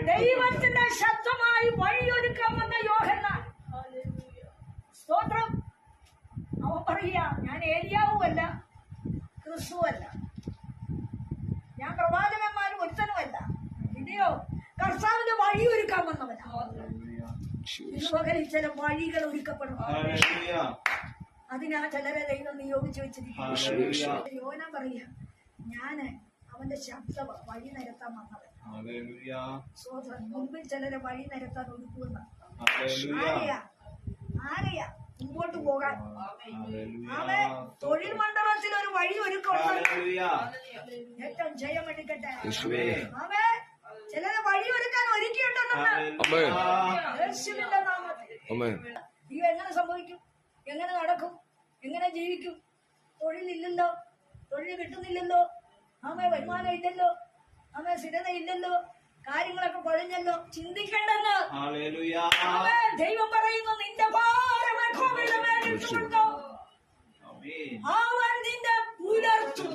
ദൈവത്തിന്റെ ശബ്ദമായി വഴിയൊരുക്കാമെന്ന യോഹന്നാൻ. സ്തോത്രം. അവൻ പറയുക, ഞാൻ ഏലിയാവുമല്ല, ക്രിസ്തുവല്ല, ഞാൻ പ്രവാചകന്മാരും ഒരുത്തനുമല്ല, ഇനിയോ കർത്താവിന്റെ വഴി ഒരുക്കാൻ വന്നവനാ. ഇന്ന് പകൽ ചില വഴികൾ ഒരുക്കപ്പെടും. അതിനാ ചിലരെ ദൈവം നിയോഗിച്ചു വെച്ചിരിക്കുന്നു. യോന പറയുക, ഞാന് അവന്റെ ശബ്ദം വഴി നിരത്താൻ വന്നവൻ. മുമ്പിൽ ചിലരെ വഴി നിരത്താൻ ഒരുക്കുന്ന ആരെയാ മുമ്പോട്ട് പോകാൻ. അവൻ തൊഴിൽ മണ്ഡലത്തിൽ ഒരു വഴി ഒരുക്കണം. ഏറ്റവും ജയമെടുക്കട്ടെ. അവൻ ചിലരെ വഴി ഒരുക്കാൻ ഒരുക്കിയിട്ടുണ്ടെന്ന് യേശുവിന്റെ നാമത്തിൽ. ഇത് എങ്ങനെ സംഭവിക്കും? എങ്ങനെ നടക്കും? എങ്ങനെ ജീവിക്കും? തൊഴിലില്ലല്ലോ, തൊഴിൽ കിട്ടുന്നില്ലല്ലോ, വരുമാനം ഇല്ലല്ലോ, സ്ഥിരത ഇല്ലല്ലോ, കാര്യങ്ങളൊക്കെ കുഴഞ്ഞല്ലോ. ചിന്തിക്കേണ്ടെന്ന് ദൈവം പറയുന്നു, നിന്റെ ഭാരം യഹോവയുടെ മേൽ ഇട്ടുകൊടുത്തോ, അവൻ നിന്നെ പുലർത്തും.